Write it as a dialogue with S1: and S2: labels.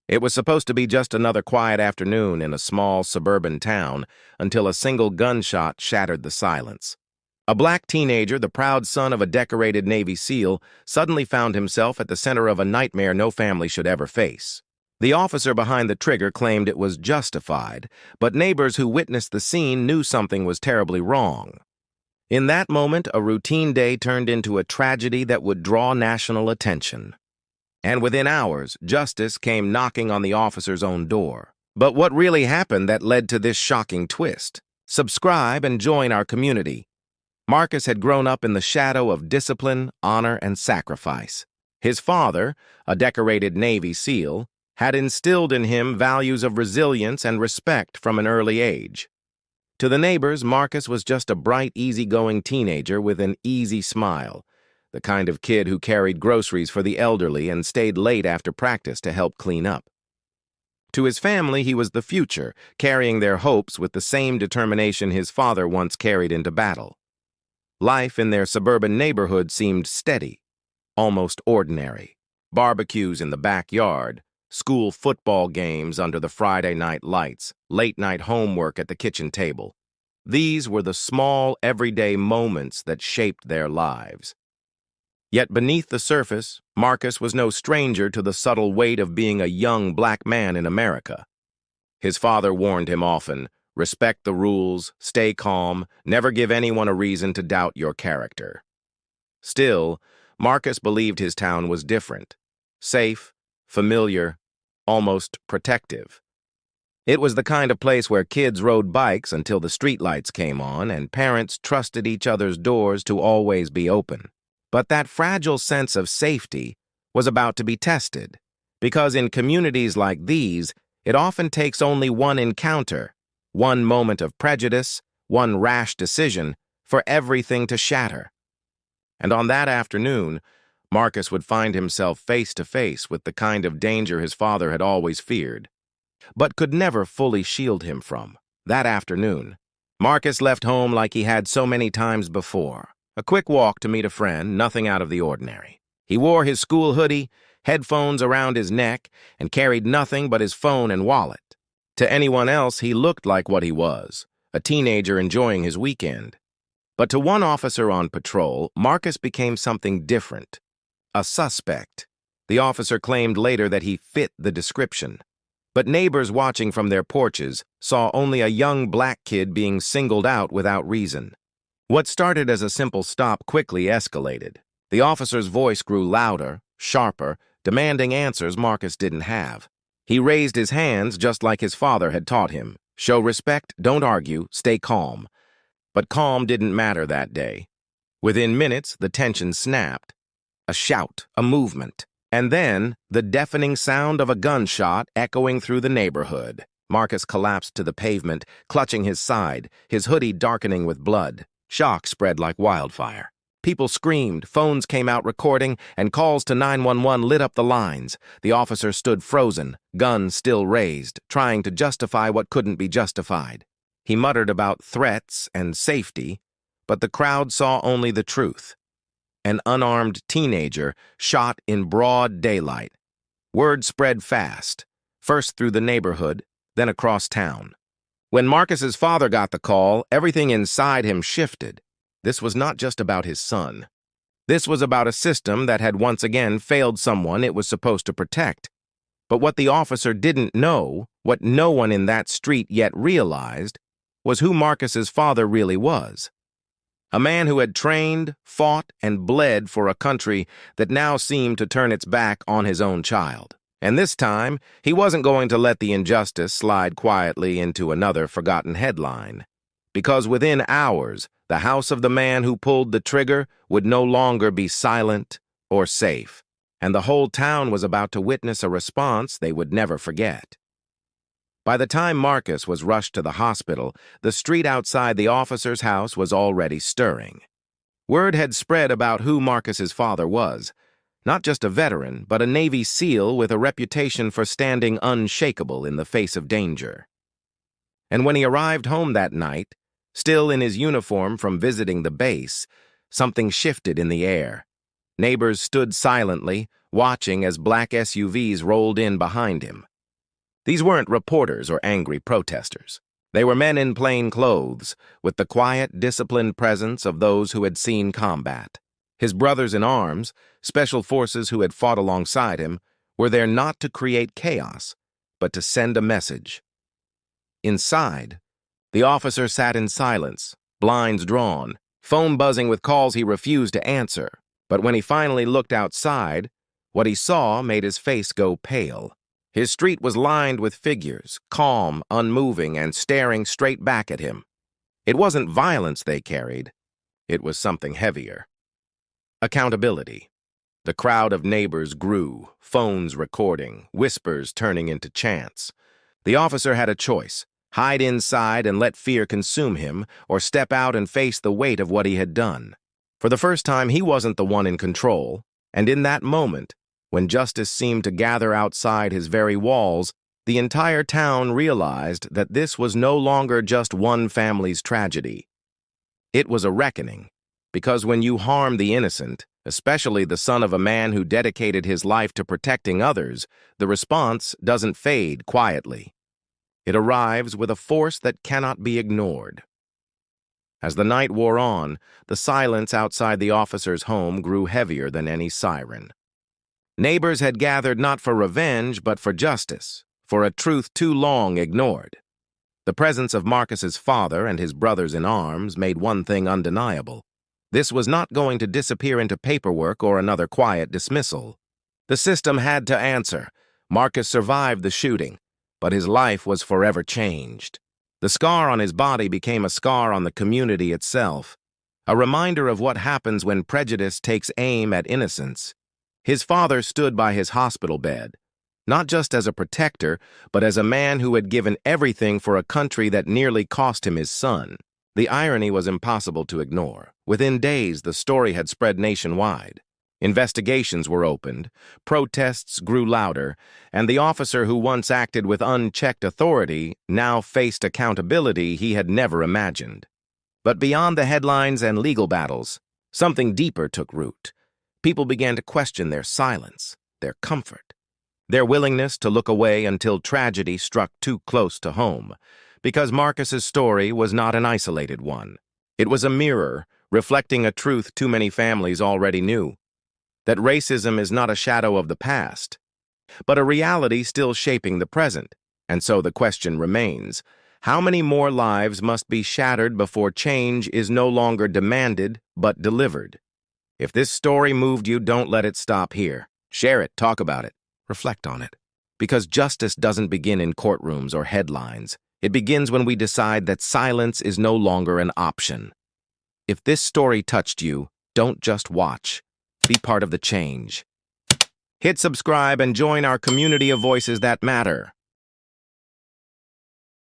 S1: It was supposed to be just another quiet afternoon in a small suburban town until a single gunshot shattered the silence. A black teenager, the proud son of a decorated Navy SEAL, suddenly found himself at the center of a nightmare no family should ever face. The officer behind the trigger claimed it was justified, but neighbors who witnessed the scene knew something was terribly wrong. In that moment, a routine day turned into a tragedy that would draw national attention. And within hours, justice came knocking on the officer's own door. But what really happened that led to this shocking twist? Subscribe and join our community. Marcus had grown up in the shadow of discipline, honor, and sacrifice. His father, a decorated Navy SEAL, had instilled in him values of resilience and respect from an early age. To the neighbors, Marcus was just a bright, easygoing teenager with an easy smile, the kind of kid who carried groceries for the elderly and stayed late after practice to help clean up. To his family, he was the future, carrying their hopes with the same determination his father once carried into battle. Life in their suburban neighborhood seemed steady, almost ordinary. Barbecues in the backyard, school football games under the Friday night lights, late-night homework at the kitchen table. These were the small, everyday moments that shaped their lives. Yet beneath the surface, Marcus was no stranger to the subtle weight of being a young black man in America. His father warned him often, respect the rules, stay calm, never give anyone a reason to doubt your character. Still, Marcus believed his town was different, safe, familiar, almost protective. It was the kind of place where kids rode bikes until the streetlights came on and parents trusted each other's doors to always be open. But that fragile sense of safety was about to be tested, because in communities like these, it often takes only one encounter, one moment of prejudice, one rash decision, for everything to shatter. And on that afternoon, Marcus would find himself face to face with the kind of danger his father had always feared, but could never fully shield him from. That afternoon, Marcus left home like he had so many times before. A quick walk to meet a friend, nothing out of the ordinary. He wore his school hoodie, headphones around his neck, and carried nothing but his phone and wallet. To anyone else, he looked like what he was, a teenager enjoying his weekend. But to one officer on patrol, Marcus became something different. A suspect. The officer claimed later that he fit the description. But neighbors watching from their porches saw only a young black kid being singled out without reason. What started as a simple stop quickly escalated. The officer's voice grew louder, sharper, demanding answers Marcus didn't have. He raised his hands just like his father had taught him. Show respect, don't argue, stay calm. But calm didn't matter that day. Within minutes, the tension snapped. A shout, a movement, and then the deafening sound of a gunshot echoing through the neighborhood. Marcus collapsed to the pavement, clutching his side, his hoodie darkening with blood. Shock spread like wildfire. People screamed, phones came out recording, and calls to 911 lit up the lines. The officer stood frozen, gun still raised, trying to justify what couldn't be justified. He muttered about threats and safety, but the crowd saw only the truth. An unarmed teenager shot in broad daylight. Word spread fast, first through the neighborhood, then across town. When Marcus's father got the call, everything inside him shifted. This was not just about his son. This was about a system that had once again failed someone it was supposed to protect. But what the officer didn't know, what no one in that street yet realized, was who Marcus's father really was. A man who had trained, fought, and bled for a country that now seemed to turn its back on his own child. And this time, he wasn't going to let the injustice slide quietly into another forgotten headline. Because within hours, the house of the man who pulled the trigger would no longer be silent or safe, and the whole town was about to witness a response they would never forget. By the time Marcus was rushed to the hospital, the street outside the officer's house was already stirring. Word had spread about who Marcus's father was. Not just a veteran, but a Navy SEAL with a reputation for standing unshakable in the face of danger. And when he arrived home that night, still in his uniform from visiting the base, something shifted in the air. Neighbors stood silently, watching as black SUVs rolled in behind him. These weren't reporters or angry protesters. They were men in plain clothes, with the quiet, disciplined presence of those who had seen combat. His brothers in arms, special forces who had fought alongside him, were there not to create chaos, but to send a message. Inside, the officer sat in silence, blinds drawn, phone buzzing with calls he refused to answer. But when he finally looked outside, what he saw made his face go pale. His street was lined with figures, calm, unmoving, and staring straight back at him. It wasn't violence they carried. It was something heavier. Accountability. The crowd of neighbors grew, phones recording, whispers turning into chants. The officer had a choice: hide inside and let fear consume him, or step out and face the weight of what he had done. For the first time, he wasn't the one in control, and in that moment, when justice seemed to gather outside his very walls, the entire town realized that this was no longer just one family's tragedy. It was a reckoning, because when you harm the innocent, especially the son of a man who dedicated his life to protecting others, the response doesn't fade quietly. It arrives with a force that cannot be ignored. As the night wore on, the silence outside the officer's home grew heavier than any siren. Neighbors had gathered not for revenge, but for justice, for a truth too long ignored. The presence of Marcus's father and his brothers in arms made one thing undeniable. This was not going to disappear into paperwork or another quiet dismissal. The system had to answer. Marcus survived the shooting, but his life was forever changed. The scar on his body became a scar on the community itself, a reminder of what happens when prejudice takes aim at innocence. His father stood by his hospital bed, not just as a protector, but as a man who had given everything for a country that nearly cost him his son. The irony was impossible to ignore. Within days, the story had spread nationwide. Investigations were opened, protests grew louder, and the officer who once acted with unchecked authority now faced accountability he had never imagined. But beyond the headlines and legal battles, something deeper took root. People began to question their silence, their comfort, their willingness to look away until tragedy struck too close to home, because Marcus's story was not an isolated one. It was a mirror reflecting a truth too many families already knew: that racism is not a shadow of the past, but a reality still shaping the present. And so the question remains: how many more lives must be shattered before change is no longer demanded but delivered? If this story moved you, don't let it stop here. Share it, talk about it, reflect on it. Because justice doesn't begin in courtrooms or headlines. It begins when we decide that silence is no longer an option. If this story touched you, don't just watch. Be part of the change. Hit subscribe and join our community of voices that matter.